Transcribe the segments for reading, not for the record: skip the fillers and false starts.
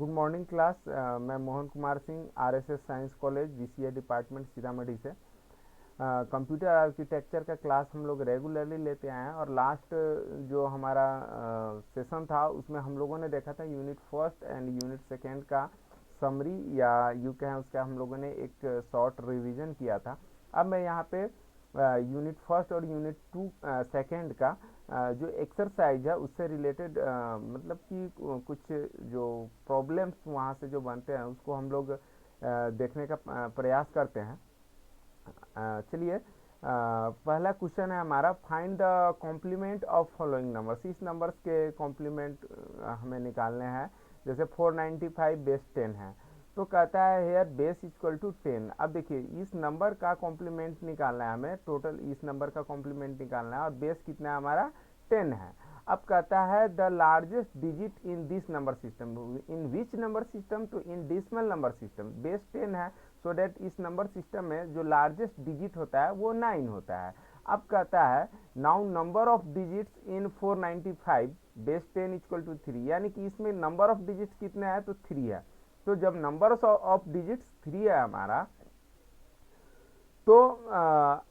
Good morning class. मैं Mohan Kumar Singh, RSS science college BCA department Sitamarhi से। Computer architecture का class हम लोग रेगुलरली लेते आए हैं और लास्ट जो हमारा सेशन था उसमें हम लोगों ने देखा था unit first and unit second का समरी या यूँ कहें उसका हम लोगों ने एक शॉर्ट रिवीजन किया था। अब मैं यहाँ पे यूनिट फर्स्ट और यूनिट टू सेकेंड का जो एक्सरसाइज है उससे रिलेटेड मतलब कि कुछ जो प्रॉब्लम्स वहाँ से जो बनते हैं उसको हम लोग देखने का प्रयास करते हैं। चलिए, पहला क्वेश्चन है हमारा, find the complement of following numbers. इस नंबर्स के कॉम्प्लीमेंट हमें निकालने हैं। जैसे 495 बेस 10 है तो कहता है हेयर बेस इक्वल टू 10। अब देखिए इस नंबर का कॉम्प्लीमेंट निकालना है हमें, टोटल इस नंबर का कॉम्प्लीमेंट निकालना है और बेस कितना है हमारा 10 है। अब कहता है the largest digit in this number system, in which number system, तो in decimal number system. Base 10 है सो डेट इस नंबर सिस्टम में जो लार्जेस्ट डिजिट होता है वो 9 होता है। अब कहता है now number of digits in 495 base 10 equal to 3, यानी कि इसमें नंबर ऑफ डिजिट्स कितने हैं तो 3 है। तो जब नंबर ऑफ डिजिट्स 3 है हमारा, तो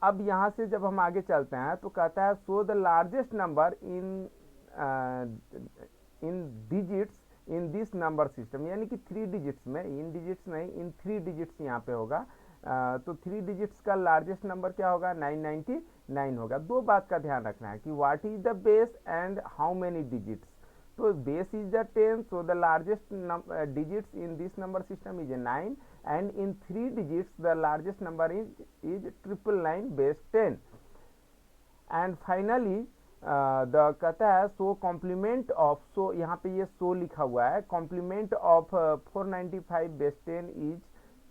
अब यहाँ से जब हम आगे चलते हैं तो कहता है so the largest number in digits in this number system, यानी कि 3 डिजिट्स में, इन डिजिट्स नहीं इन 3 डिजिट्स यहाँ पे होगा। तो 3 डिजिट्स का लार्जेस्ट नंबर क्या होगा 999 होगा। दो बात का ध्यान रखना है कि what is the base and how many digits. तो base is the 10, so the largest digits in this number system is a 9, and in 3 digits the largest number is 999 base 10। And finally the कहता है सो complement of, सो यहाँ पे ये सो लिखा हुआ है, complement of 495 base 10 is,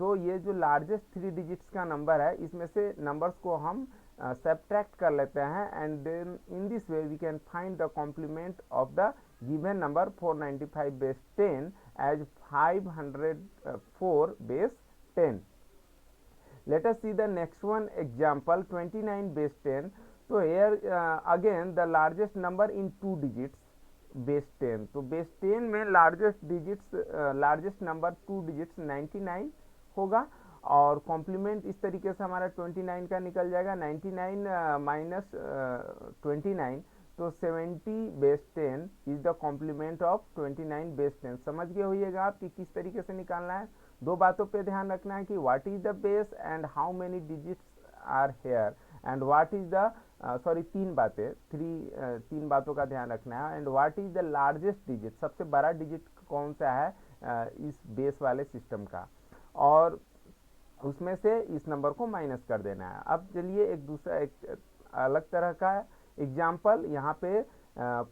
तो ये जो लार्जेस्ट 3 डिजिट्स का नंबर है इसमें से नंबर्स को हम सब्ट्रैक्ट कर लेते हैं and then in this way we can find the complement of the given number 495 base 10 as 504 base 10। Let us see the next one example, 29 base 10। तो here again the largest number in 2 digits base 10, तो base 10 में largest digits largest number 2 digits 99 होगा और complement इस तरीके से हमारा 29 का निकल जाएगा, 99 माइनस 29, तो 70 base 10 is the complement of 29 base 10। समझ गए होइएगा आप कि किस तरीके से निकालना है। दो बातों पे ध्यान रखना है कि what is the base and how many digits are here and what is the sorry तीन बातों का ध्यान रखना है। And what is the largest digit, सबसे बड़ा डिजिट कौन सा है इस बेस वाले सिस्टम का, और उसमें से इस नंबर को माइनस कर देना है। अब चलिए एक दूसरा एक अलग तरह का एग्जाम्पल, यहाँ पे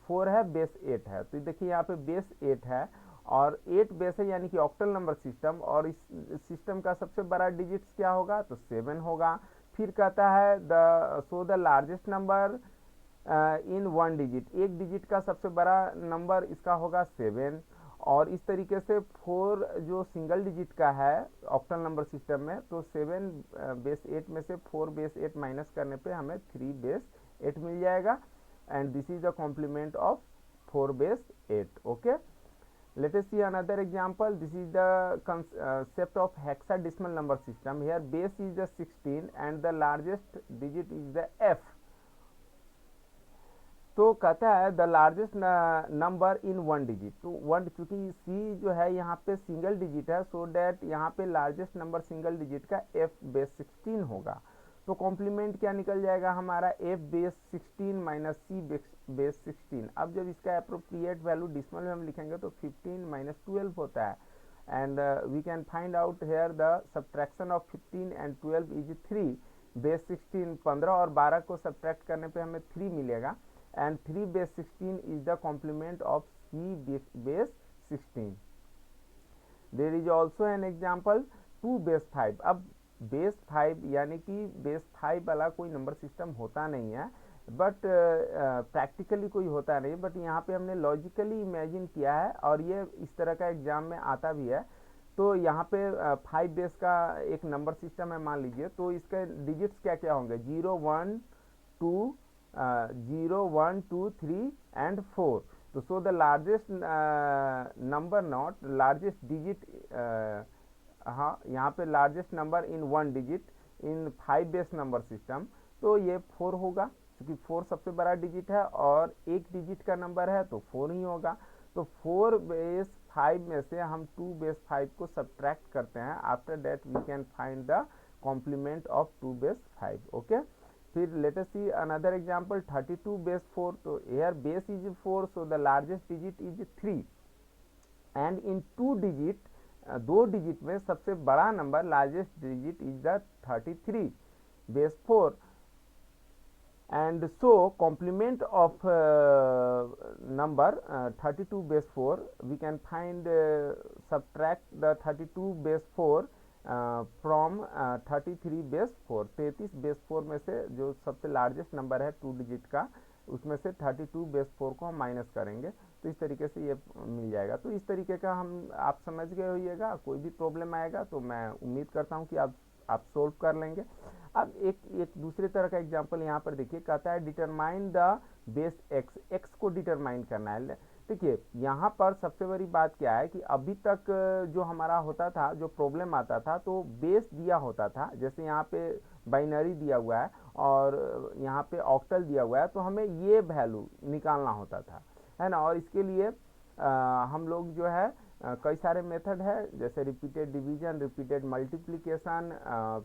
4 है बेस 8 है, तो देखिए यहाँ पे बेस 8 है और 8 बेस है यानी कि ऑक्टल नंबर सिस्टम, और इस सिस्टम का सबसे बड़ा डिजिट्स क्या होगा तो 7 होगा। फिर कहता है the so the largest number in 1 digit, एक डिजिट का सबसे बड़ा नंबर इसका होगा 7, और इस तरीके से 4 जो सिंगल डिजिट का है ऑक्टल नंबर सिस्टम में, तो 7 बेस 8 में से 4 बेस 8 माइनस करने पे हमें 3 बेस 8 मिल जाएगा and this is the complement of 4 base 8। Okay, let us see another example. This is the concept of hexadecimal number system. Here base is the 16 and the largest digit is the f। तो कहता है the largest number in 1 digit, तो 1 चूंकि सी जो है यहाँ पे single digit है, सो डैट यहाँ पे लार्जेस्ट नंबर सिंगल डिजिट का f बेस 16 होगा। तो कॉम्प्लीमेंट क्या निकल जाएगा हमारा f बेस 16 माइनस सी बेस 16। अब जब इसका अप्रोप्रिएट वैल्यू डिसिमल में हम लिखेंगे तो 15 माइनस 12 होता है and we can find out here the subtraction of 15 and 12 is 3। Base 16 15 और 12 को सब्ट्रैक्ट करने पे हमें 3 मिलेगा and 3 base 16 is the complement of C base 16। There is also an example 2 base 5। अब बेस 5 यानी कि बेस 5 वाला कोई नंबर सिस्टम होता नहीं है, बट प्रैक्टिकली कोई होता नहीं, बट यहाँ पे हमने लॉजिकली इमेजिन किया है और ये इस तरह का एग्जाम में आता भी है। तो यहाँ पे 5 बेस का एक नंबर सिस्टम है मान लीजिए, तो इसके डिजिट्स क्या क्या होंगे 0 1 2 0 1 2 3 एंड 4। तो so the largest number not largest digit, हाँ यहाँ पे largest number in 1 digit in 5 base number system, तो ये 4 होगा, क्योंकि 4 सबसे बड़ा डिजिट है और एक डिजिट का नंबर है तो 4 ही होगा। तो 4 बेस 5 में से हम 2 बेस 5 को सब्ट्रैक्ट करते हैं, after that we can find the complement of 2 base 5। Okay, फिर let us see another example 32 base 4, तो here base is 4, so the largest digit is 3 and in 2 digit, 2 digit में सबसे बड़ा number largest digit is the 33 base 4, and so complement of number 32 base 4 we can find subtract the 32 base 4 from 33 base 4। 33 base 4 में से जो सबसे largest number है 2 digit का, उसमें से 32 बेस 4 को हम माइनस करेंगे, तो इस तरीके से ये मिल जाएगा। तो इस तरीके का हम आप समझ गए होइएगा। कोई भी प्रॉब्लम आएगा तो मैं उम्मीद करता हूँ कि आप सोल्व कर लेंगे। अब एक दूसरे तरह का एग्जांपल यहाँ पर देखिए, कहता है determine the base X, x को डिटरमाइन करना है। देखिए यहाँ पर सबसे बड़ी बात क्या है कि अभी तक जो हमारा होता था, जो प्रॉब्लम आता था, तो बेस दिया होता था, जैसे यहाँ पे बाइनरी दिया हुआ है और यहाँ पे ऑक्टल दिया हुआ है, तो हमें ये वैल्यू निकालना होता था, है ना। और इसके लिए हम लोग जो है कई सारे मेथड है, जैसे रिपीटेड डिवीजन, रिपीटेड मल्टीप्लिकेशन,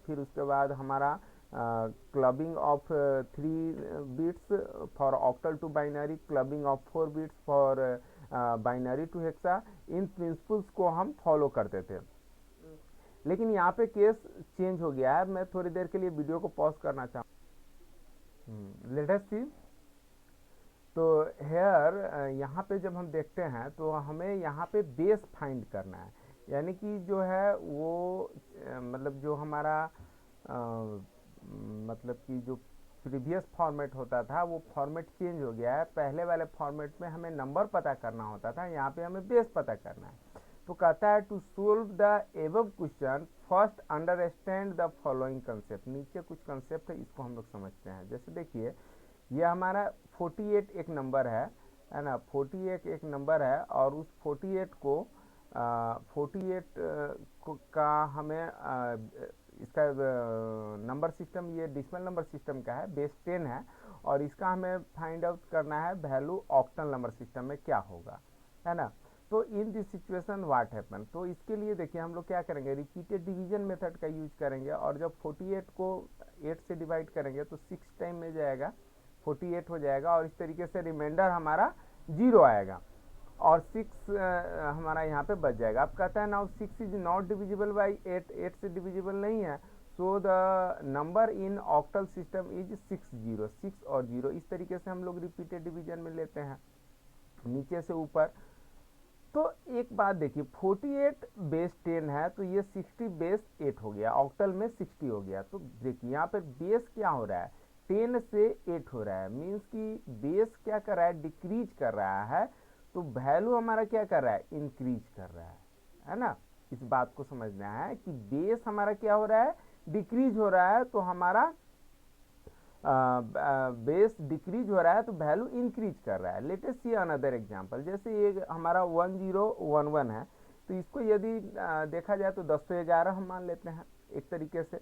फिर उसके बाद हमारा clubbing of 3 bits for octal to binary, clubbing of 4 bits for binary to hexa. इन प्रिंसिपल्स को हम फॉलो करते थे, लेकिन यहाँ पे केस चेंज हो गया है। मैं थोड़ी देर के लिए वीडियो को पॉज करना चाहूँ। लेट अस सी। तो हेयर यहाँ पे जब हम देखते हैं तो हमें यहाँ पे बेस फाइंड करना है, यानी कि जो है वो मतलब जो हमारा मतलब कि जो प्रीवियस फॉर्मेट होता था वो फॉर्मेट चेंज हो गया है। पहले वाले फॉर्मेट में हमें नंबर पता करना होता था, यहाँ पे हमें बेस पता करना है। तो कहता है to solve the above question first understand the following concept. नीचे कुछ कंसेप्ट है, इसको हम लोग समझते हैं। जैसे देखिए ये हमारा 48 एक नंबर है ना, 48 एक नंबर है, और उस 48 को 48 का हमें इसका नंबर सिस्टम, ये डेसिमल नंबर सिस्टम का है, बेस 10 है, और इसका हमें फाइंड आउट करना है वैल्यू ऑक्टल नंबर सिस्टम में क्या होगा, है ना। तो in this situation what happen, तो इसके लिए देखिए हम लोग क्या करेंगे, रिपीटेड डिवीजन मेथड का यूज करेंगे, और जब 48 को 8 से डिवाइड करेंगे तो 6 टाइम में जाएगा 48 हो जाएगा, और इस तरीके से रिमाइंडर हमारा 0 आएगा और 6 हमारा यहाँ पे बच जाएगा। अब कहता है now 6 is not divisible by 8, 8 से डिविजिबल नहीं है, so the number in octal system is 6 6 और 0। इस तरीके से हम लोग रिपीटेड डिवीजन में लेते हैं नीचे से ऊपर। तो एक बात देखिए 48 बेस 10 है, तो ये 60 बेस 8 हो गया, ऑक्टल में 60 हो गया। तो देखिए यहाँ पर बेस क्या हो रहा है, 10 से 8 हो रहा है, मीन्स कि बेस क्या कर रहा है, डिक्रीज कर रहा है, तो वैल्यू हमारा क्या कर रहा है, इंक्रीज कर रहा है ना। इस बात को समझना है कि बेस हमारा क्या हो रहा है, डिक्रीज हो रहा है, तो हमारा बेस डिक्रीज हो रहा है तो वैल्यू इंक्रीज कर रहा है। Late us see another example, जैसे ये हमारा 1011 है, तो इसको यदि देखा जाए तो 1011 हम मान लेते हैं एक तरीके से,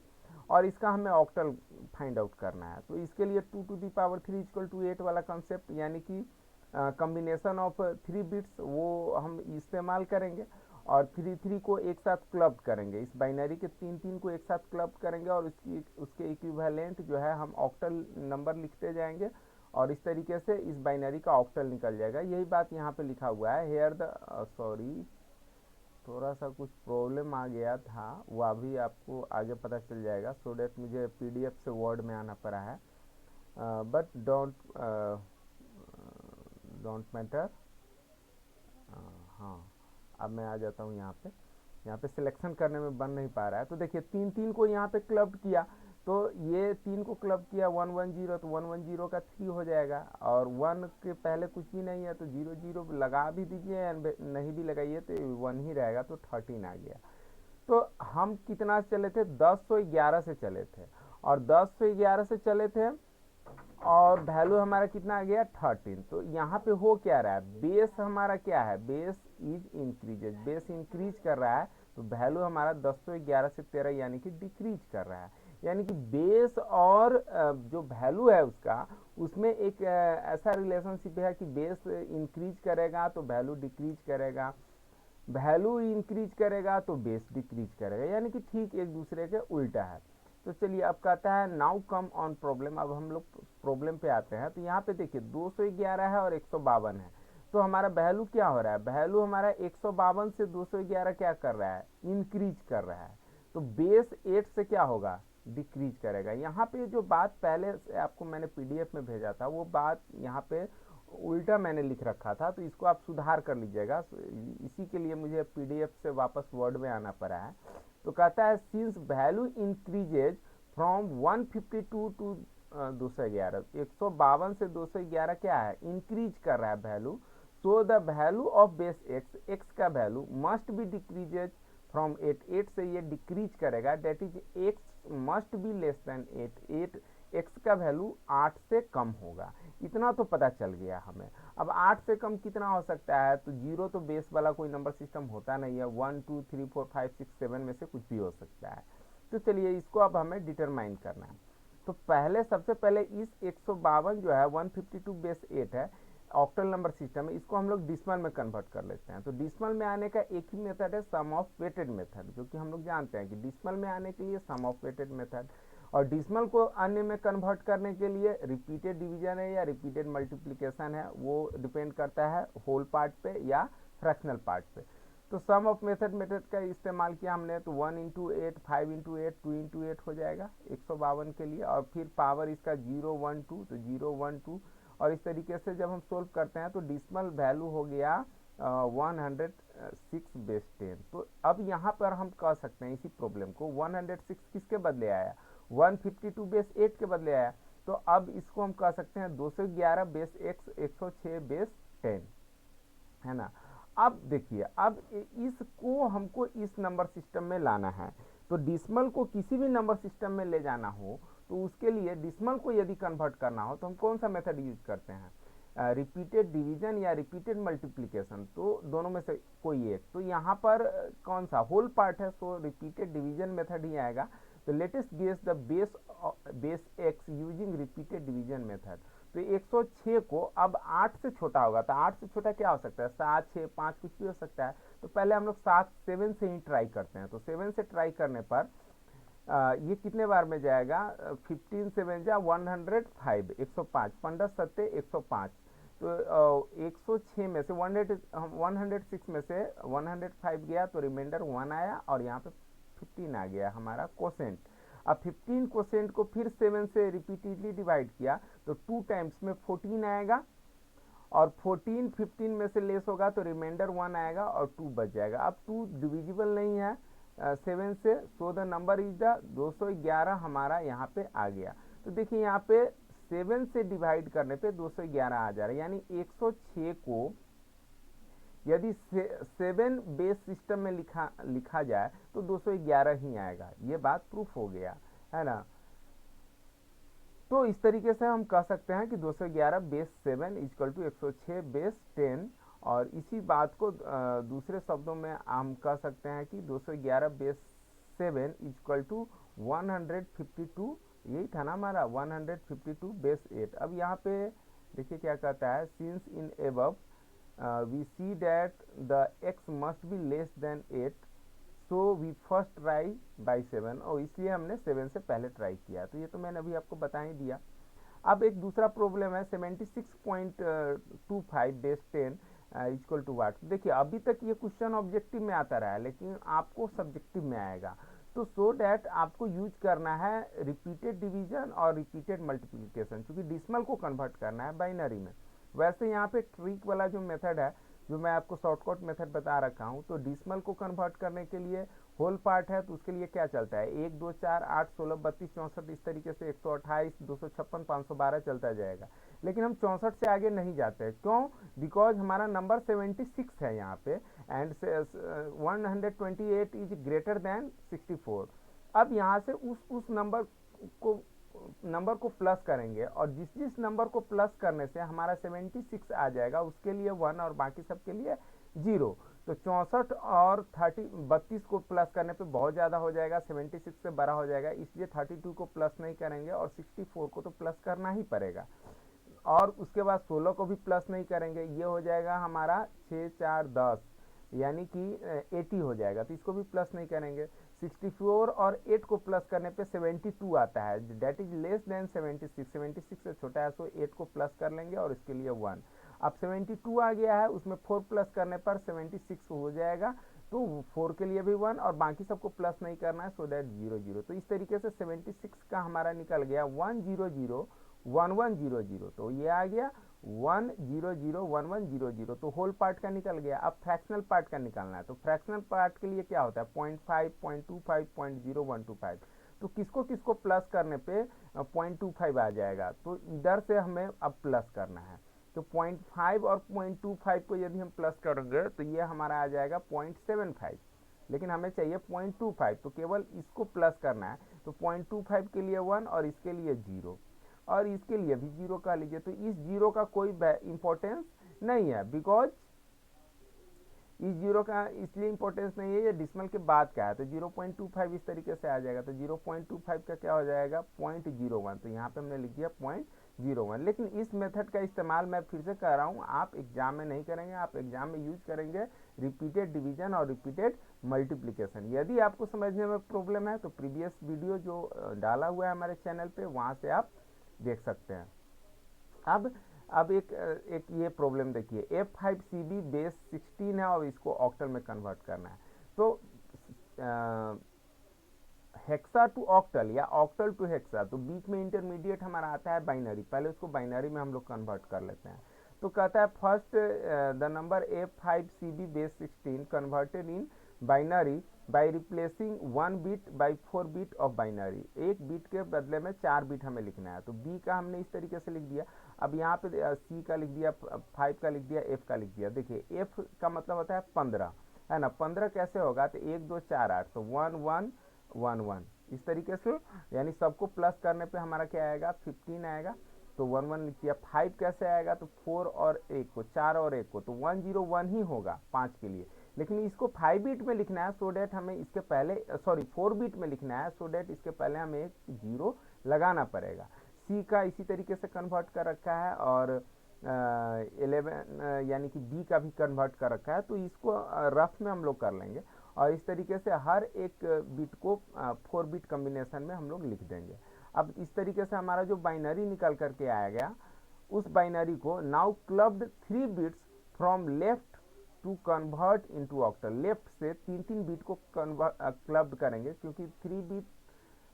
और इसका हमें ऑक्टल फाइंड आउट करना है। तो इसके लिए 2 to the power 3 equal to 8 वाला कंसेप्ट, यानी कि कॉम्बिनेशन ऑफ 3 बिट्स वो हम इस्तेमाल करेंगे, और 3 को एक साथ क्लब करेंगे, इस बाइनरी के 3 को एक साथ क्लब करेंगे, और उसके इक्विवेलेंट जो है हम ऑक्टल नंबर लिखते जाएंगे, और इस तरीके से इस बाइनरी का ऑक्टल निकल जाएगा। यही बात यहाँ पे लिखा हुआ है। हेयर द सॉरी थोड़ा सा कुछ प्रॉब्लम आ गया था, वो अभी आपको आगे पता चल जाएगा, सो डेट मुझे PDF से वर्ड में आना पड़ा है, बट डोंट मैटर। हाँ अब मैं आ जाता हूँ यहाँ पे सिलेक्शन करने में बन नहीं पा रहा है। तो देखिए 3 को यहाँ पे क्लब किया, तो ये 3 को क्लब किया 110, तो 110 का 3 हो जाएगा, और 1 के पहले कुछ भी नहीं है तो 0 0 लगा भी दीजिए, नहीं भी लगाइए तो 1 ही रहेगा, तो 13 आ गया। तो हम कितना चले थे, 1011 से चले थे, और 1011 से चले थे, और वैल्यू हमारा कितना आ गया 13। तो यहाँ पे हो क्या रहा है, बेस हमारा क्या है, base is increases, base increase कर रहा है, तो वैल्यू हमारा 10 तो 11 से 13 यानी कि डिक्रीज कर रहा है। यानी कि बेस और जो वैल्यू है उसका, उसमें एक ऐसा रिलेशनशिप है कि बेस इंक्रीज करेगा तो वैल्यू डिक्रीज करेगा, वैल्यू इंक्रीज करेगा तो बेस डिक्रीज करेगा, यानी कि ठीक एक दूसरे के उल्टा है। तो चलिए अब कहता है नाउ कम ऑन प्रॉब्लम। अब हम लोग प्रॉब्लम पे आते हैं। तो यहाँ पे देखिए 211 है और 152 है, तो हमारा वैल्यू क्या हो रहा है, वैल्यू हमारा 152 से 211 क्या कर रहा है, इंक्रीज कर रहा है। तो बेस 8 से क्या होगा, डिक्रीज करेगा। यहाँ पे जो बात पहले से आपको मैंने पीडीएफ में भेजा था, वो बात यहाँ पे उल्टा मैंने लिख रखा था, तो इसको आप सुधार कर लीजिएगा। इसी के लिए मुझे पीडीएफ से वापस वर्ड में आना पड़ा है। तो कहता है since value increases from 152 to 211, 152 से 211 क्या है, इंक्रीज कर रहा है value. So the value of base X, X का value must be decreases from 8, 8 से ये डिक्रीज करेगा, that is X must be less than 8, 8 X का वैल्यू 8 से कम होगा। इतना तो पता चल गया हमें। अब 8 से कम कितना हो सकता है, तो जीरो तो बेस वाला कोई नंबर सिस्टम होता नहीं है, 1 2 3 4 5 6 7 में से कुछ भी हो सकता है। तो चलिए इसको अब हमें डिटरमाइन करना है। तो पहले सबसे पहले इस 152 जो है 152 बेस 8 है, ऑक्टल नंबर सिस्टम है, इसको हम लोग डिसमल में कन्वर्ट कर लेते हैं। तो डिसमल में आने का एक ही मेथड है, सम ऑफ वेटेड मेथड, जो कि हम लोग जानते हैं कि डिसमल में आने के लिए सम ऑफ वेटेड मेथड, और डिसमल को अन्य में कन्वर्ट करने के लिए रिपीटेड डिवीजन है या रिपीटेड मल्टीप्लिकेशन है, वो डिपेंड करता है होल पार्ट पे या फ्रैक्शनल पार्ट पे। तो सम ऑफ मेथड का इस्तेमाल किया हमने, तो 1 इंटू 8, 5 इंटू 8, 2 इंटू 8 हो जाएगा 152 के लिए, और फिर पावर इसका 0 1 2, तो 0 1 2, और इस तरीके से जब हम सोल्व करते हैं तो डिसमल वैल्यू हो गया 106 बेस 10। तो अब यहाँ पर हम कह सकते हैं इसी प्रॉब्लम को 106 किसके बदले आया, 152 बेस 8 के बदले आया। तो अब इसको हम कह सकते हैं 211 बेस एक्स 106 बेस 10, है ना। अब देखिए, अब इसको हमको इस नंबर सिस्टम में लाना है। तो डिसमल को किसी भी नंबर सिस्टम में ले जाना हो, तो उसके लिए डिसमल को यदि कन्वर्ट करना हो तो हम कौन सा मेथड यूज करते हैं, रिपीटेड डिवीजन या रिपीटेड मल्टीप्लिकेशन, तो दोनों में से कोई एक। तो यहाँ पर कौन सा होल पार्ट है, सो रिपीटेड डिवीजन मेथड ही आएगा। तो latest guess the base x using repeated division method. तो 106 को अब 8 से छोटा होगा, तो 8 से छोटा क्या हो सकता है, 7 6 5 कुछ भी हो सकता है। तो पहले हम लोग 7 से ही ट्राई करते हैं। तो 7 से ट्राई करने पर ये कितने बार में जाएगा, 15 7 जा 105, 105, 15 सत्ते 105। तो 106 में से 106 में से 105 गया, तो रिमाइंडर 1 आया, और यहाँ पे 15 आ गया हमारा क्वोशेंट। अब 15 क्वोशेंट को फिर 7 से रिपीटेडली डिवाइड किया, तो 2 टाइम्स में 14 आएगा, और 14 15 में से लेस होगा तो रिमाइंडर 1 आएगा और 2 बच जाएगा। अब 2 डिविजिबल नहीं है 7 से, so the number is the 211 हमारा यहाँ पे आ गया। तो देखिए यहाँ पे 7 से डिवाइड करने पे 211 आ जा रहा है, यानी 106 को यदि 7 बेस सिस्टम में लिखा जाए तो 211 ही आएगा। ये बात प्रूफ हो गया, है ना। तो इस तरीके से हम कह सकते हैं कि 211 बेस 7 इक्वल टू 106 बेस 10, और इसी बात को दूसरे शब्दों में हम कह सकते हैं कि 211 बेस 7 इक्वल टू 152, यही था ना हमारा 152 बेस 8। अब यहाँ पे देखिए क्या कहता है, since in above we see that the x must be less than 8, so we first try by 7, और इसलिए हमने 7 से पहले ट्राई किया। तो ये तो मैंने अभी आपको बता ही दिया। अब एक दूसरा प्रॉब्लम है 76.25 बेस 10 इक्वल टू वाट। देखिए अभी तक ये क्वेश्चन ऑब्जेक्टिव में आता रहा है, लेकिन आपको सब्जेक्टिव में आएगा। तो सो डैट आपको यूज करना है रिपीटेड डिवीजन और रिपीटेड मल्टीप्लिकेशन, क्योंकि डिसमल को कन्वर्ट करना है बाइनरी में। वैसे यहाँ पे ट्रिक वाला जो मेथड है, जो मैं आपको शॉर्टकट मेथड बता रखा हूँ, तो डिसमल को कन्वर्ट करने के लिए होल पार्ट है, तो उसके लिए क्या चलता है, 1 2 4 8 16 32 64, इस तरीके से 128 256 512 चलता जाएगा। लेकिन हम 64 से आगे नहीं जाते हैं, क्यों, बिकॉज हमारा नंबर 76 है यहाँ पे, एंड 128 इज ग्रेटर देन 64। अब यहाँ से उस नंबर को नंबर को प्लस करेंगे और जिस जिस नंबर को प्लस करने से हमारा 76 आ जाएगा उसके लिए 1 और बाकी सब के लिए 0। तो 64 और 32 को प्लस करने पे बहुत ज़्यादा हो जाएगा, 76 से बड़ा हो जाएगा, इसलिए 32 को प्लस नहीं करेंगे और 64 को तो प्लस करना ही पड़ेगा। और उसके बाद 16 को भी प्लस नहीं करेंगे, ये हो जाएगा हमारा 6 4 10 यानी कि 80 हो जाएगा, तो इसको भी प्लस नहीं करेंगे। 64 और 8 को प्लस करने पे 72 आता है, डेट इज लेस देन 76, 76 से छोटा है, सो 8 को प्लस कर लेंगे और इसके लिए 1। अब 72 आ गया है, उसमें 4 प्लस करने पर 76 हो जाएगा, तो 4 के लिए भी 1 और बाकी सबको प्लस नहीं करना है, सो दैट 0 0। तो इस तरीके से 76 का हमारा निकल गया 1 0 0 1 1 0 0, तो ये आ गया 1 0 0 1 1 0 0, तो होल पार्ट का निकल गया। अब फ्रैक्शनल पार्ट का निकालना है, तो फ्रैक्शनल पार्ट के लिए क्या होता है 0.5 0.25 0.0125, तो किसको किसको प्लस करने पे 0.25 आ जाएगा, तो इधर से हमें अब प्लस करना है। तो 0.5 और 0.25 को यदि हम प्लस करेंगे तो ये हमारा आ जाएगा 0.75, लेकिन हमें चाहिए 0.25, तो केवल इसको प्लस करना है। तो 0.25 के लिए 1 और इसके लिए 0 और इसके लिए भी 0 का लीजिए, तो इस 0 का कोई इंपॉर्टेंस नहीं है, बिकॉज इस 0 का इसलिए इंपॉर्टेंस नहीं है, ये डिसमल के बाद का है, तो 0.25 इस तरीके से आ जाएगा। तो 0.25 का क्या हो जाएगा 0.01, तो यहाँ पे हमने लिख दिया 0.01। लेकिन इस मेथड का इस्तेमाल मैं फिर से कह रहा हूँ, आप एग्जाम में नहीं करेंगे, आप एग्जाम में यूज करेंगे रिपीटेड डिवीजन और रिपीटेड मल्टीप्लीकेशन। यदि आपको समझने में प्रॉब्लम है तो प्रीवियस वीडियो जो डाला हुआ है हमारे चैनल पे, वहाँ से आप देख सकते हैं। अब एक ये प्रॉब्लम देखिए, F5CB बेस 16 है और इसको ऑक्टल में कन्वर्ट करना है। तो हेक्सा टू ऑक्टल या ऑक्टल टू हेक्सा, तो बीच में इंटरमीडिएट हमारा आता है बाइनरी, पहले उसको बाइनरी में हम लोग कन्वर्ट कर लेते हैं। तो कहता है first the number F5CB base 16 converted in binary by replacing 1 bit by 4 bit of binary, एक बिट के बदले में 4 बिट हमें लिखना है। तो बी का हमने इस तरीके से लिख दिया। अब यहाँ पे सी का लिख दिया, 5 का लिख दिया, एफ का लिख दिया। देखिए एफ का मतलब होता है 15, है ना। 15 कैसे होगा, तो 1 2 4 8, तो 1 1 1 1 इस तरीके से, यानी सबको प्लस करने पे हमारा क्या आएगा 15 आएगा, तो 1 1 लिख दिया। 5 कैसे आएगा, तो 4 और 1 को, 4 और 1 को, तो 1 0 1 ही होगा 5 के लिए, लेकिन इसको 5 बिट में लिखना है, सो डेट हमें इसके पहले 4 बिट में लिखना है, सो डेट इसके पहले हमें एक 0 लगाना पड़ेगा। सी का इसी तरीके से कन्वर्ट कर रखा है और 11 यानी कि बी का भी कन्वर्ट कर रखा है, तो इसको रफ में हम लोग कर लेंगे और इस तरीके से हर एक बिट को 4 बिट कम्बिनेशन में हम लोग लिख देंगे। अब इस तरीके से हमारा जो बाइनरी निकल करके आएगा, उस बाइनरी को now clubbed 3 bits from left to convert into octal, left से 3 बिट को क्लब्ड करेंगे, क्योंकि 3 bit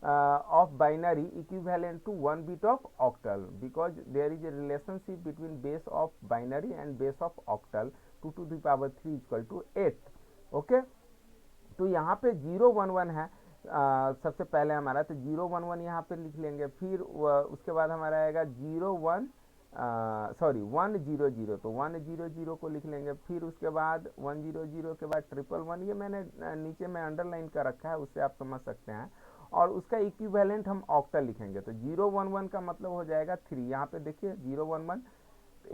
of binary equivalent to 1 bit of octal, because there is a relationship between base of binary and base of octal, 2 to the power 3 equal to 8। Okay, तो यहाँ पे 0 1 1 है सबसे पहले हमारा, तो 0 1 1 यहाँ पे लिख लेंगे। फिर उसके बाद हमारा आएगा 0 1 1 0 0, तो 1 0 0 को लिख लेंगे। फिर उसके बाद 1 0 0 के बाद 1 1 1, ये मैंने नीचे में अंडरलाइन कर रखा है, उससे आप समझ सकते हैं। और उसका इक्विवेलेंट हम ऑक्टल लिखेंगे, तो 0 1 1 का मतलब हो जाएगा 3। यहाँ पे देखिए 0 1 1,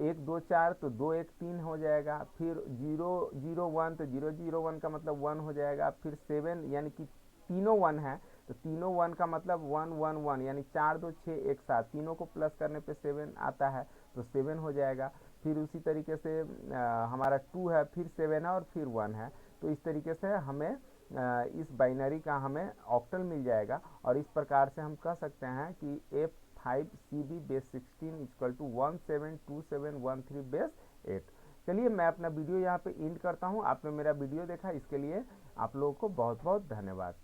1 2 4, तो 2 1 3 हो जाएगा। फिर 0 0 1, तो 0 0 1 का मतलब 1 हो जाएगा। फिर 7, यानी कि तीनों 1 है, तो तीनों 1 का मतलब 1 1 1, यानी 4 2 6 1 7, तीनों को प्लस करने पे 7 आता है, तो 7 हो जाएगा। फिर उसी तरीके से हमारा 2 है, फिर 7 है और फिर 1 है, तो इस तरीके से हमें इस बाइनरी का हमें ऑक्टल मिल जाएगा। और इस प्रकार से हम कह सकते हैं कि F5CB base 16 equal to 172713 base 8। चलिए मैं अपना वीडियो यहाँ पे एंड करता हूँ। आपने मेरा वीडियो देखा, इसके लिए आप लोगों को बहुत बहुत धन्यवाद।